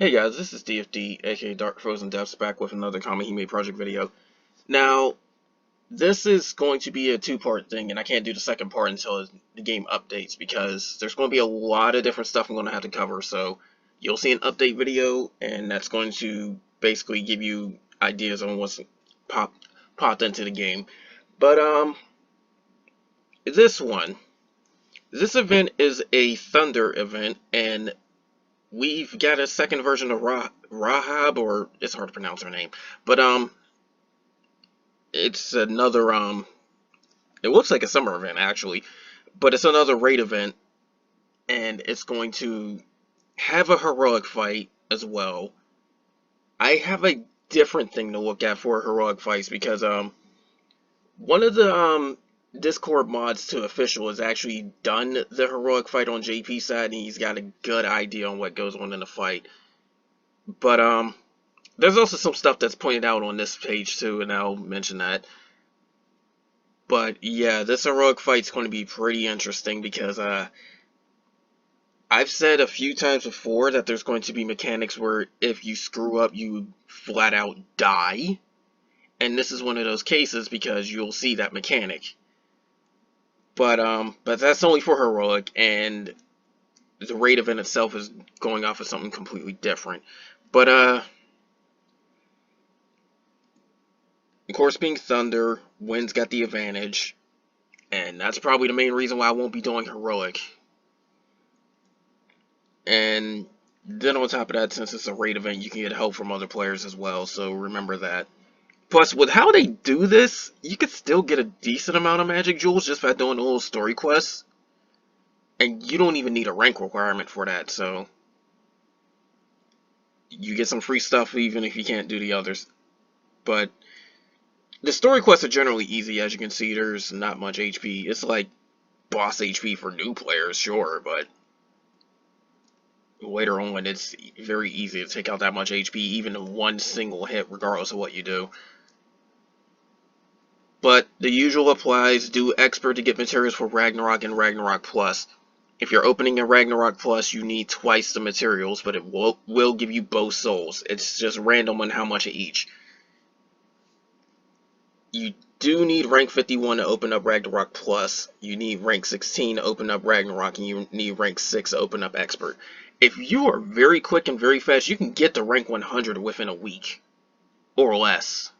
Hey guys, this is DFD, aka Dark Frozen Depths, back with another Kamihime project video. Now, this is going to be a two-part thing, and I can't do the second part until the game updates, because there's going to be a lot of different stuff I'm going to have to cover, so you'll see an update video, and that's going to basically give you ideas on what's popped into the game. But, this event is a Thunder event, and we've got a second version of Rahab, or it's hard to pronounce her name, but it's another it looks like a summer event actually, but it's another raid event, and it's going to have a heroic fight as well. I have a different thing to look at for heroic fights because one of the Discord mods to official has actually done the heroic fight on JP side, and he's got a good idea on what goes on in the fight. But there's also some stuff that's pointed out on this page too, and I'll mention that. But yeah, this heroic fight's going to be pretty interesting because I've said a few times before that there's going to be mechanics where if you screw up, you flat out die. And this is one of those cases because you'll see that mechanic. But that's only for heroic, and the raid event itself is going off of something completely different. But of course, being Thunder, Wind's got the advantage, and that's probably the main reason why I won't be doing heroic. And then on top of that, since it's a raid event, you can get help from other players as well, so remember that. Plus, with how they do this, you could still get a decent amount of magic jewels just by doing the little story quests. And you don't even need a rank requirement for that, so you get some free stuff even if you can't do the others. But the story quests are generally easy. As you can see, there's not much HP. It's like boss HP for new players, sure, but later on it's very easy to take out that much HP even in one single hit, regardless of what you do. But the usual applies. Do expert to get materials for Ragnarok and Ragnarok Plus. If you're opening a Ragnarok Plus, you need twice the materials, but it will give you both souls. It's just random on how much of each. You do need rank 51 to open up Ragnarok Plus. You need rank 16 to open up Ragnarok, and you need rank 6 to open up Expert. If you are very quick and very fast, you can get to rank 100 within a week. Or less.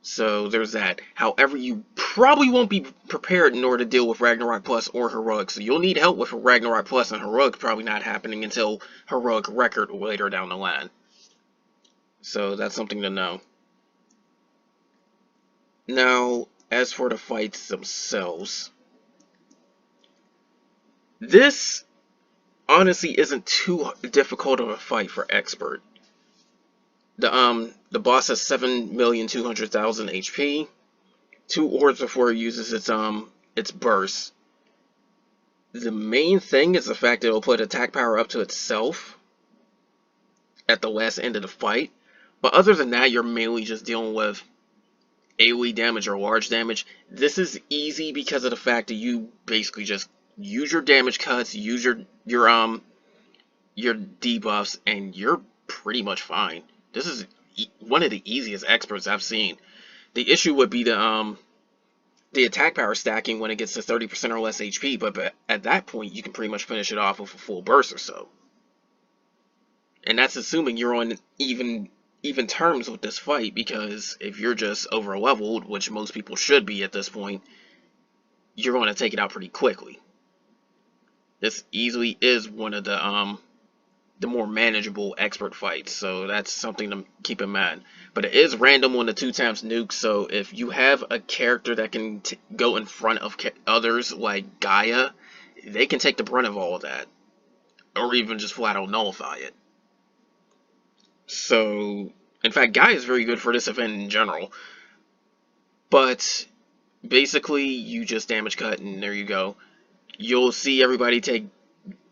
So there's that. However, you probably won't be prepared in order to deal with Ragnarok Plus or Heroic. So you'll need help with Ragnarok Plus, and Heroic probably not happening until Heroic Record later down the line. So that's something to know. Now, as for the fights themselves, this honestly isn't too difficult of a fight for Expert. The boss has 7,200,000 HP, 2 orbs before it uses its burst. The main thing is the fact that it'll put attack power up to itself at the last end of the fight. But other than that, you're mainly just dealing with AoE damage or large damage. This is easy because of the fact that you basically just use your damage cuts, use your debuffs, and you're pretty much fine. This is one of the easiest experts I've seen. The issue would be the attack power stacking when it gets to 30% or less HP, but at that point you can pretty much finish it off with a full burst or so. And that's assuming you're on even terms with this fight, because if you're just over leveled, which most people should be at this point, you're going to take it out pretty quickly. This easily is one of the more manageable expert fights, so that's something to keep in mind. But it is random on the 2x nuke, so if you have a character that can go in front of others like Gaia, they can take the brunt of all of that, or even just flat out nullify it. So, in fact, Gaia is very good for this event in general. But basically, you just damage cut, and there you go. You'll see everybody take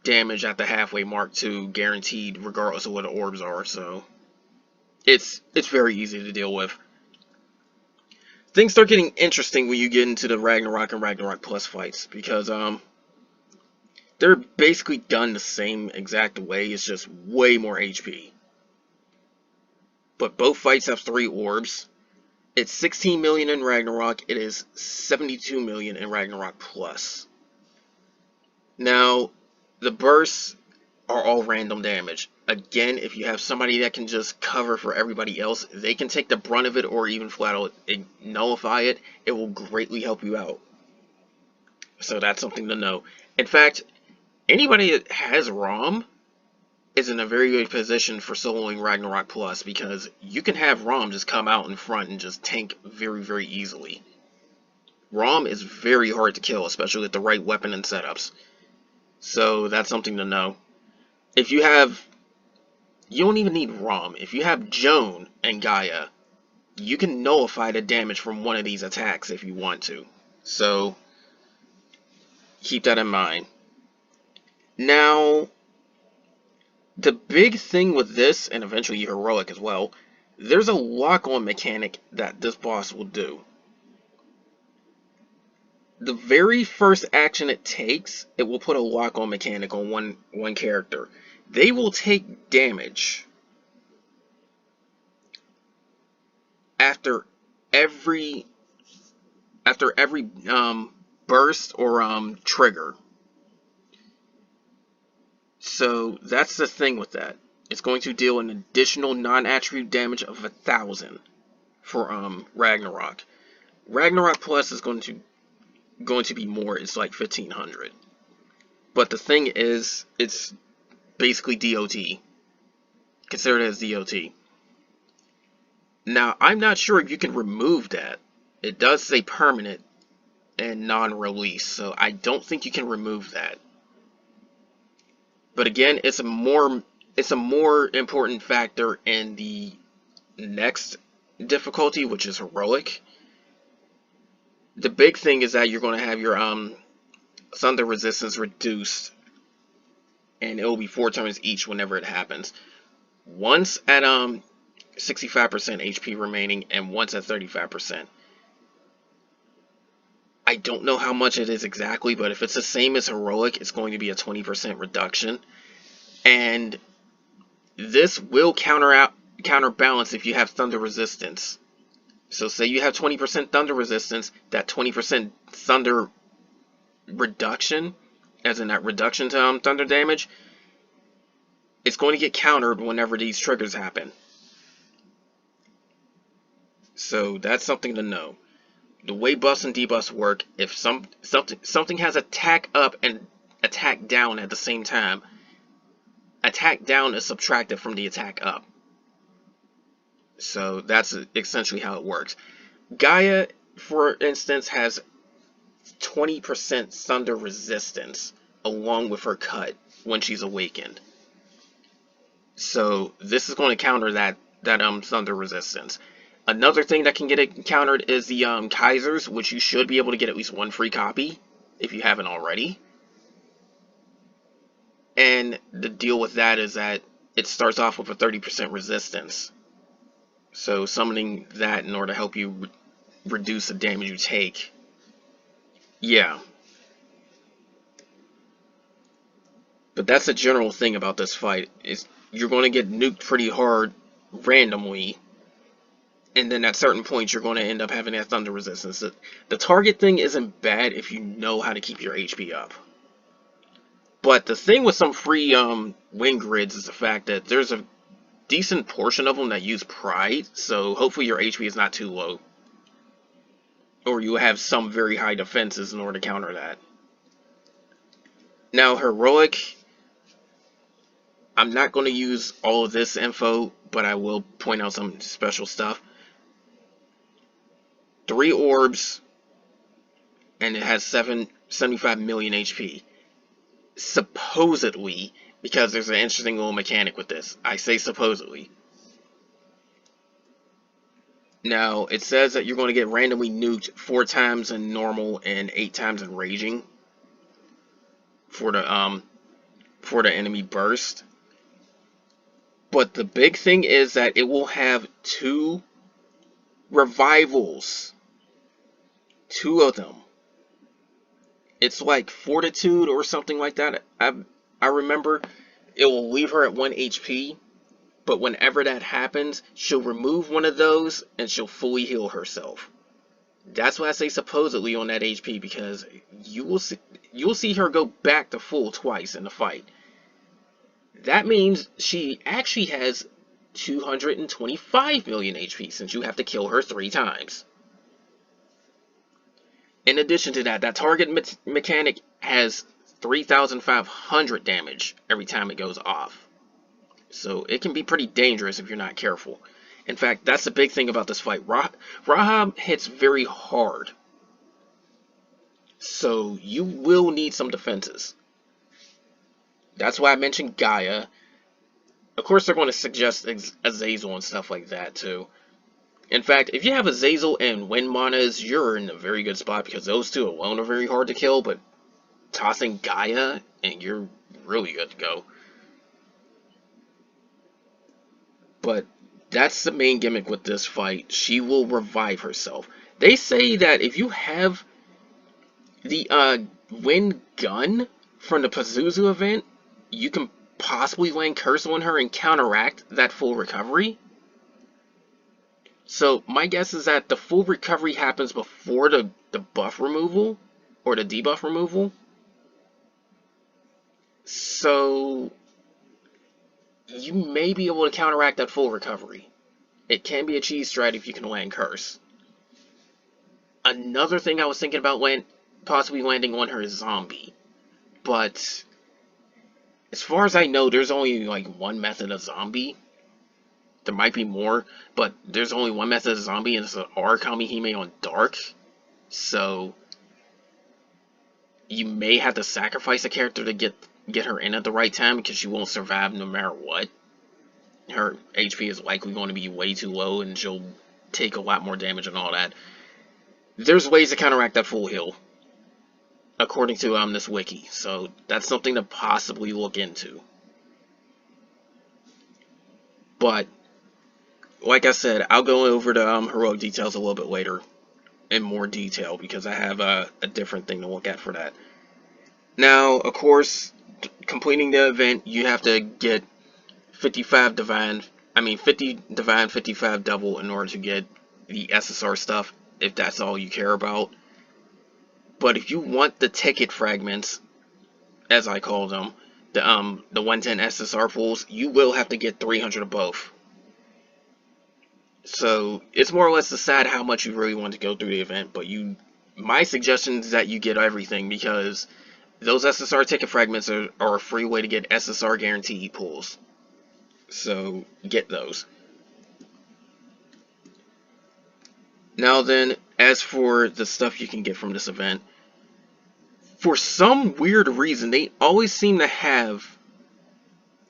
damage at the halfway mark too, guaranteed, regardless of what the orbs are. So it's very easy to deal with. Things start getting interesting when you get into the Ragnarok and Ragnarok Plus fights, because They're basically done the same exact way, it's just way more HP. But both fights have 3 orbs. It's 16 million in Ragnarok, it is 72 million in Ragnarok Plus. Now, the bursts are all random damage. Again, if you have somebody that can just cover for everybody else, they can take the brunt of it or even flat out nullify it. It will greatly help you out. So that's something to know. In fact, anybody that has ROM is in a very good position for soloing Ragnarok Plus, because you can have ROM just come out in front and just tank very, very easily. ROM is very hard to kill, especially with the right weapon and setups. So that's something to know. If you have, you don't even need ROM. If you have Joan and Gaia, you can nullify the damage from one of these attacks if you want to. So keep that in mind. Now, the big thing with this, and eventually Heroic as well, there's a lock-on mechanic that this boss will do. The very first action it takes, it will put a lock-on mechanic on one character. They will take damage after every burst or trigger. So that's the thing with that. It's going to deal an additional non-attribute damage of 1,000 for Ragnarok. Ragnarok Plus is going to be more. It's like 1,500. But the thing is, it's basically DOT. Consider it as DOT. Now, I'm not sure if you can remove that. It does say permanent and non-release, so I don't think you can remove that. But again, it's a more important factor in the next difficulty, which is Heroic. The big thing is that you're going to have your thunder resistance reduced, and it will be 4 turns each whenever it happens. Once at 65% HP remaining, and once at 35%. I don't know how much it is exactly, but if it's the same as Heroic, it's going to be a 20% reduction. And this will counterbalance if you have thunder resistance. So say you have 20% thunder resistance, that 20% thunder reduction, as in that reduction to thunder damage, it's going to get countered whenever these triggers happen. So that's something to know. The way buffs and debuffs work, if something has attack up and attack down at the same time, attack down is subtracted from the attack up. So that's essentially how it works. Gaia, for instance, has 20% thunder resistance along with her cut when she's awakened. So this is going to counter that thunder resistance. Another thing that can get it countered is the Kaisers, which you should be able to get at least 1 free copy if you haven't already. And the deal with that is that it starts off with a 30% resistance. So summoning that in order to help you reduce the damage you take. Yeah. But that's the general thing about this fight, is you're going to get nuked pretty hard randomly. And then at certain points, you're going to end up having that thunder resistance. The target thing isn't bad if you know how to keep your HP up. But the thing with some free win grids is the fact that there's a decent portion of them that use Pride. So hopefully your HP is not too low. Or you have some very high defenses in order to counter that. Now, Heroic, I'm not going to use all of this info, but I will point out some special stuff. 3 orbs, and it has 75 million HP. Supposedly, because there's an interesting little mechanic with this. I say supposedly. Now, it says that you're going to get randomly nuked 4 times in normal and 8 times in raging for the enemy burst. But the big thing is that it will have 2 revivals. 2 of them. It's like fortitude or something like that. I remember it will leave her at 1 HP, but whenever that happens, she'll remove one of those and she'll fully heal herself. That's why I say supposedly on that HP, because you'll see her go back to full twice in the fight. That means she actually has 225 million HP since you have to kill her 3 times. In addition to that, that target mechanic has 3,500 damage every time it goes off. So it can be pretty dangerous if you're not careful. In fact, that's the big thing about this fight. Rahab hits very hard. So you will need some defenses. That's why I mentioned Gaia. Of course, they're going to suggest Azazel and stuff like that too. In fact, if you have Azazel and Wind Manas, you're in a very good spot because those two alone are very hard to kill, but tossing Gaia and you're really good to go. But that's the main gimmick with this fight. She will revive herself. They say that if you have the wind gun from the Pazuzu event, you can possibly land Curse on her and counteract that full recovery. So my guess is that the full recovery happens before the buff removal or the debuff removal. So you may be able to counteract that full recovery. It can be a cheese strat if you can land Curse. Another thing I was thinking about possibly landing on her is Zombie. But as far as I know, there's only like one method of Zombie. There might be more, but there's only one method of Zombie, and it's an R Kamihime on Dark. So you may have to sacrifice a character to get her in at the right time, because she won't survive no matter what. Her HP is likely going to be way too low, and she'll take a lot more damage and all that. There's ways to counteract that full heal, according to this wiki, so that's something to possibly look into. But like I said, I'll go over the heroic details a little bit later in more detail, because I have a different thing to look at for that. Now, of course, completing the event, you have to get 50 divine, 55 double in order to get the SSR stuff, if that's all you care about. But if you want the ticket fragments, as I call them, the 110 SSR pools, you will have to get 300 of both. So it's more or less decide how much you really want to go through the event, but my suggestion is that you get everything, because those SSR ticket fragments are a free way to get SSR guaranteed pools. So get those. Now then, as for the stuff you can get from this event, for some weird reason, they always seem to have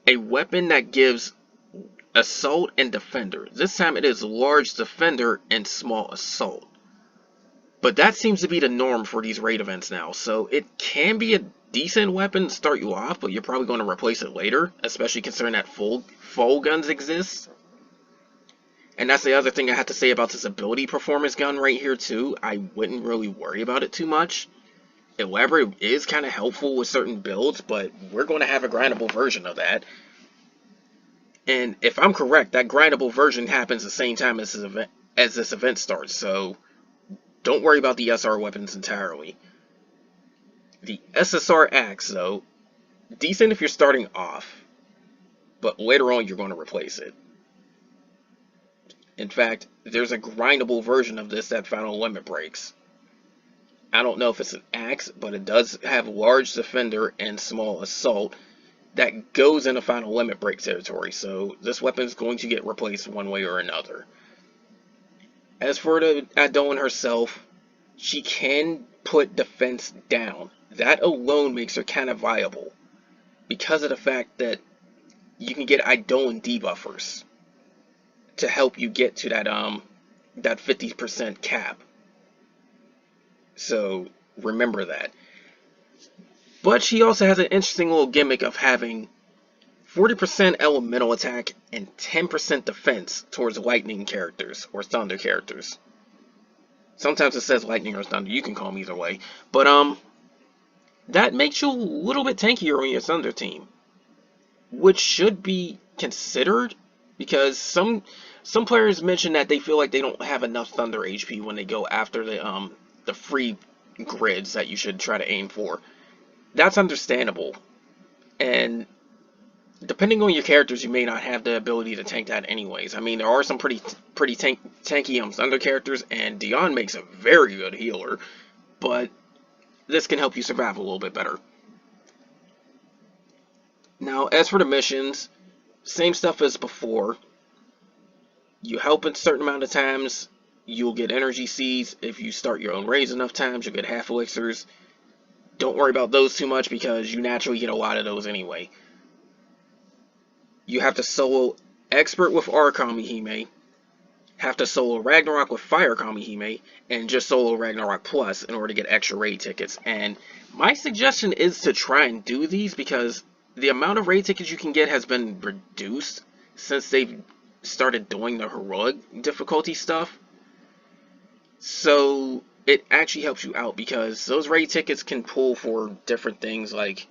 a weapon that gives assault and defender. This time it is large defender and small assault. But that seems to be the norm for these raid events now, so it can be a decent weapon to start you off, but you're probably going to replace it later, especially considering that full guns exist. And that's the other thing I have to say about this ability performance gun right here too. I wouldn't really worry about it too much. Elaborate is kind of helpful with certain builds, but we're going to have a grindable version of that. And if I'm correct, that grindable version happens the same time as this event starts, so don't worry about the SR weapons entirely. The SSR axe, though, decent if you're starting off, but later on you're going to replace it. In fact, there's a grindable version of this that Final Limit breaks. I don't know if it's an axe, but it does have large defender and small assault that goes into Final Limit break territory, so this weapon is going to get replaced one way or another. As for the Adon herself, she can put defense down. That alone makes her kind of viable, because of the fact that you can get Idolin debuffers to help you get to that 50% cap. So remember that. But she also has an interesting little gimmick of having 40% elemental attack and 10% defense towards lightning characters or thunder characters. Sometimes it says lightning or thunder, you can call them either way. But That makes you a little bit tankier on your Thunder team, which should be considered because some players mention that they feel like they don't have enough Thunder HP when they go after the free grids that you should try to aim for. That's understandable, and depending on your characters, you may not have the ability to tank that anyways. I mean, there are some pretty tanky Thunder characters, and Dion makes a very good healer, but this can help you survive a little bit better. Now, as for the missions, same stuff as before. You help a certain amount of times, you'll get energy seeds. If you start your own raids enough times, you'll get half elixirs. Don't worry about those too much because you naturally get a lot of those anyway. You have to solo Expert with R Kamihime, have to solo Ragnarok with Fire Kamihime, and just solo Ragnarok Plus in order to get extra raid tickets. And my suggestion is to try and do these because the amount of raid tickets you can get has been reduced since they've started doing the heroic difficulty stuff. So it actually helps you out because those raid tickets can pull for different things. Like,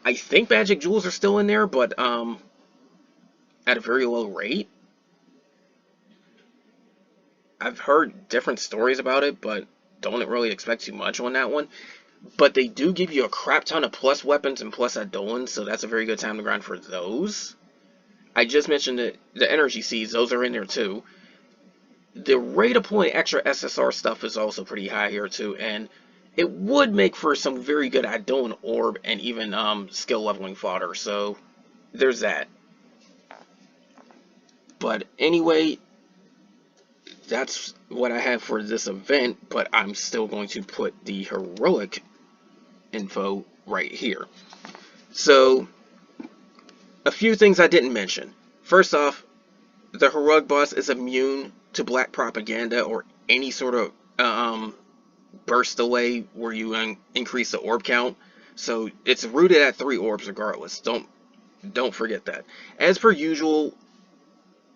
I think magic jewels are still in there, but at a very low rate. I've heard different stories about it, but don't really expect too much on that one. But they do give you a crap ton of plus weapons and plus Eidolons, so that's a very good time to grind for those. I just mentioned that the energy seeds, those are in there too. The rate of pulling extra SSR stuff is also pretty high here too, and it would make for some very good Eidolon orb and even skill leveling fodder, so there's that. But anyway, that's what I have for this event, but I'm still going to put the heroic info right here. So, a few things I didn't mention. First off, the heroic boss is immune to black propaganda or any sort of burst delay where you increase the orb count. So it's rooted at 3 orbs regardless. Don't forget that. As per usual,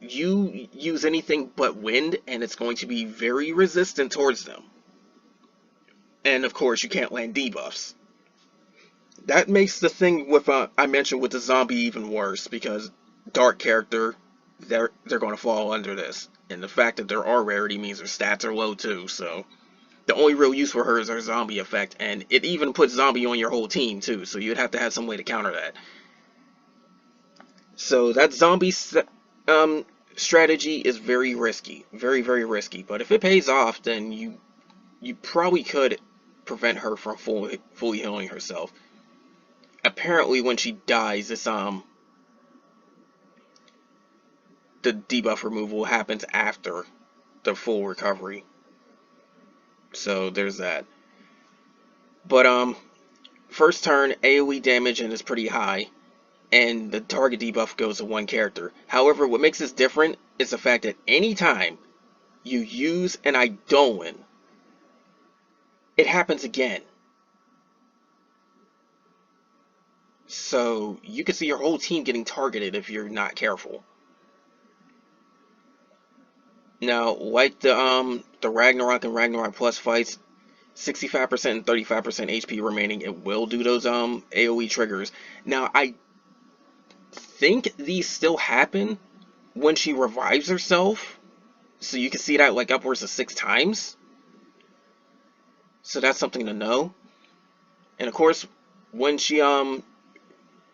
you use anything but wind and it's going to be very resistant towards them. And of course you can't land debuffs. That makes the thing with I mentioned with the zombie even worse because dark character, they're going to fall under this. And the fact that there are rarity means their stats are low too, so the only real use for her is her zombie effect, and it even puts zombie on your whole team too, so you'd have to have some way to counter that. So that zombie strategy is very risky, very, very risky. But if it pays off, then you probably could prevent her from fully healing herself. Apparently, when she dies, it's the debuff removal happens after the full recovery. So there's that. But first turn AoE damage and is pretty high, and the target debuff goes to one character. However, what makes this different is the fact that anytime you use an Eidolon, it happens again. So you can see your whole team getting targeted if you're not careful. Now, like the Ragnarok and Ragnarok Plus fights, 65% and 35% HP remaining, it will do those AoE triggers. Now, I think these still happen when she revives herself, so you can see that like upwards of 6 times. So that's something to know. And of course, when she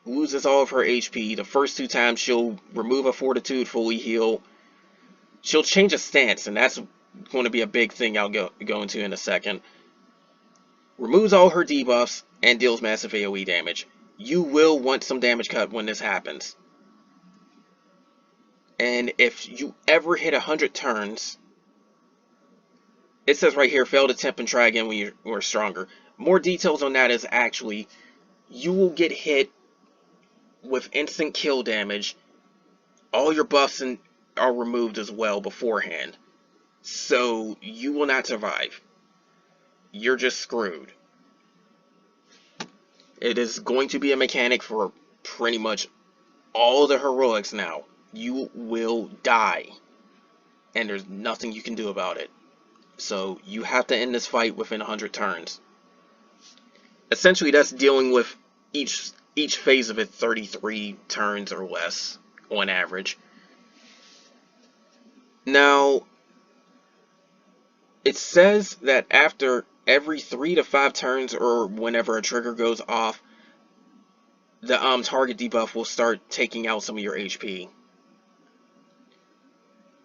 loses all of her HP, the first 2 times she'll remove a fortitude, fully heal. She'll change a stance, and that's going to be a big thing I'll go into in a second. Removes all her debuffs and deals massive AoE damage. You will want some damage cut when this happens. And if you ever hit 100 turns, it says right here, failed attempt and try again when you are stronger. More details on that is actually, you will get hit with instant kill damage. All your buffs are removed as well beforehand. So you will not survive. You're just screwed. It is going to be a mechanic for pretty much all the heroics now. You will die. And there's nothing you can do about it. So you have to end this fight within 100 turns. Essentially, that's dealing with each phase of it 33 turns or less on average. Now, it says that after every 3 to 5 turns or whenever a trigger goes off, the target debuff will start taking out some of your HP.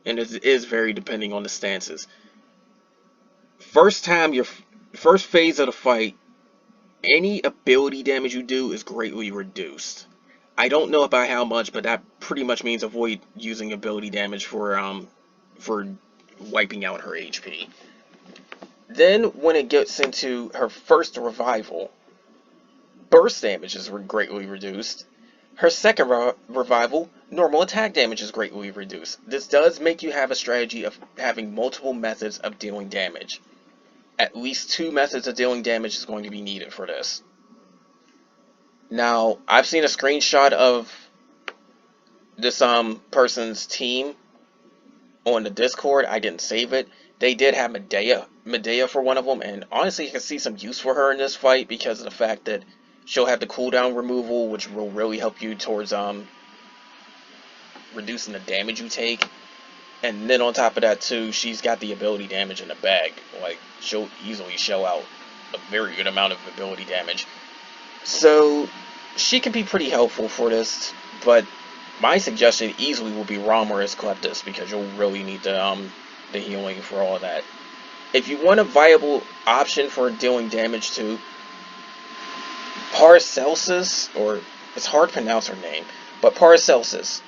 And it is very depending on the stances. First phase of the fight, any ability damage you do is greatly reduced. I don't know about how much, but that pretty much means avoid using ability damage for wiping out her HP. Then when it gets into her first revival, burst damage is greatly reduced. Her second revival, normal attack damage is greatly reduced. This does make you have a strategy of having multiple methods of dealing damage. At least 2 methods of dealing damage is going to be needed for this. Now, I've seen a screenshot of this person's team on the Discord. I didn't save it. They did have Medea for one of them, and honestly, you can see some use for her in this fight because of the fact that she'll have the cooldown removal, which will really help you towards reducing the damage you take. And then on top of that too, she's got the ability damage in the bag. Like, she'll easily shell out a very good amount of ability damage. So she can be pretty helpful for this, but my suggestion easily will be Romorus Kleptus, because you'll really need the healing for all of that. If you want a viable option for dealing damage to Paracelsus, or it's hard to pronounce her name, but Paracelsus,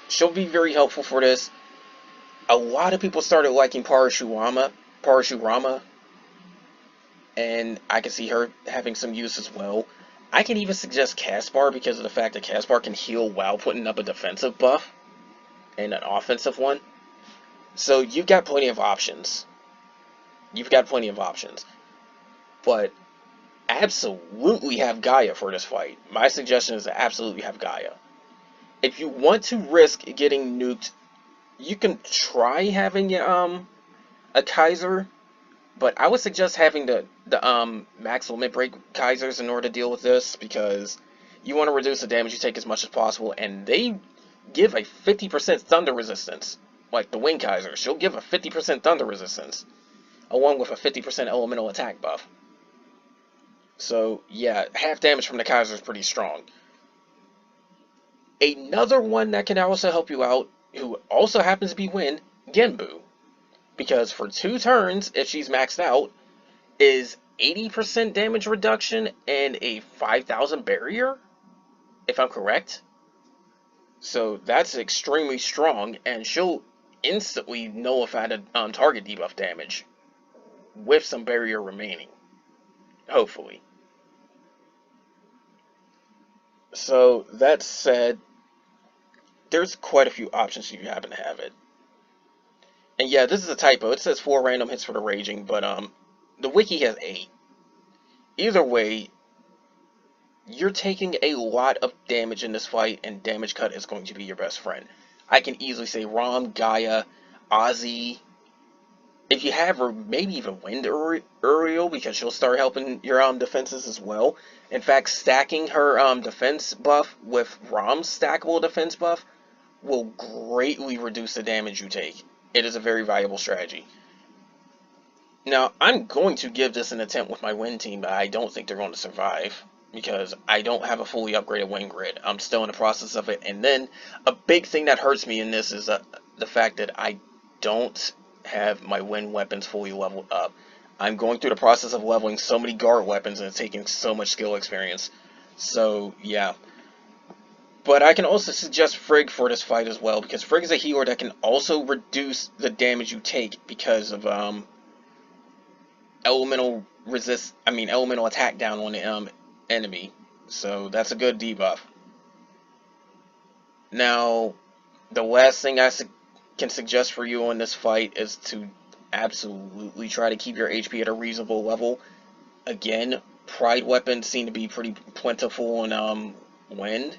she'll be very helpful for this. A lot of people started liking Parashurama, and I can see her having some use as well. I can even suggest Caspar because of the fact that Caspar can heal while putting up a defensive buff and an offensive one. So you've got plenty of options. But absolutely have Gaia for this fight. My suggestion is to absolutely have Gaia. If you want to risk getting nuked, you can try having a Kaiser, but I would suggest having the max limit break Kaisers in order to deal with this, because you want to reduce the damage you take as much as possible, and they give a 50% thunder resistance. Like the Wing Kaiser, she'll give a 50% thunder resistance, along with a 50% elemental attack buff. So yeah, half damage from the Kaiser is pretty strong. Another one that can also help you out, who also happens to be Wind, Genbu. Because for 2 turns, if she's maxed out, is 80% damage reduction and a 5,000 barrier, if I'm correct. So that's extremely strong, and she'll instantly nullify the target debuff damage with some barrier remaining, hopefully. So that said, there's quite a few options if you happen to have it. And yeah, this is a typo. It says 4 random hits for the Raging, but the wiki has 8. Either way, you're taking a lot of damage in this fight, and damage cut is going to be your best friend. I can easily say Rom, Gaia, Ozzy. If you have her, maybe even Wind Uriel, because she'll start helping your defenses as well. In fact, stacking her defense buff with Rom's stackable defense buff will greatly reduce the damage you take. It is a very valuable strategy. Now, I'm going to give this an attempt with my Wind team, but I don't think they're going to survive, because I don't have a fully upgraded Wind grid. I'm still in the process of it. And then a big thing that hurts me in this is the fact that I don't have my Wind weapons fully leveled up. I'm going through the process of leveling so many guard weapons, and it's taking so much skill experience. So yeah. But I can also suggest Frigg for this fight as well, because Frigg is a healer that can also reduce the damage you take because of elemental attack down on the enemy. So that's a good debuff. Now, the last thing I can suggest for you on this fight is to absolutely try to keep your HP at a reasonable level. Again, Pride weapons seem to be pretty plentiful on Wind,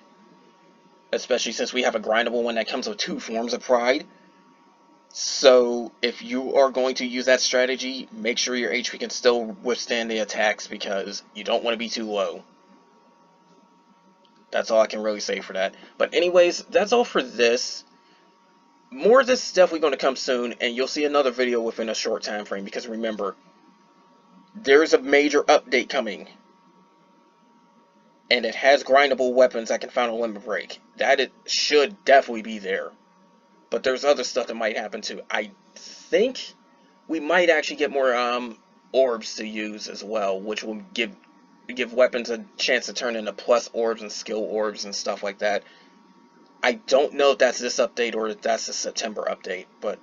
especially since we have a grindable one that comes with 2 forms of Pride. So if you are going to use that strategy, make sure your HP can still withstand the attacks because you don't want to be too low. That's all I can really say for that. But anyways, that's all for this. More of this is definitely going to come soon, and you'll see another video within a short time frame, because remember, there's a major update coming, and it has grindable weapons that can final limit break. That it should definitely be there. But there's other stuff that might happen too. I think we might actually get more orbs to use as well, which will give weapons a chance to turn into plus orbs and skill orbs and stuff like that. I don't know if that's this update or if that's the September update, but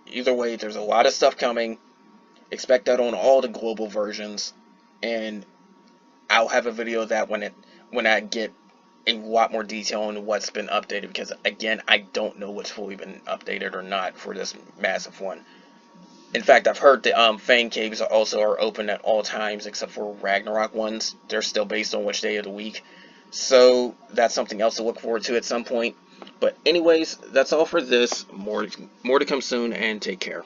either way, there's a lot of stuff coming. Expect that on all the global versions, and I'll have a video of that when I get a lot more detail on what's been updated, because again, I don't know what's fully been updated or not for this massive one. In fact, I've heard the Fang Caves also are open at all times except for Ragnarok ones. They're still based on which day of the week. So that's something else to look forward to at some point. But anyways, that's all for this. More to come soon, and take care.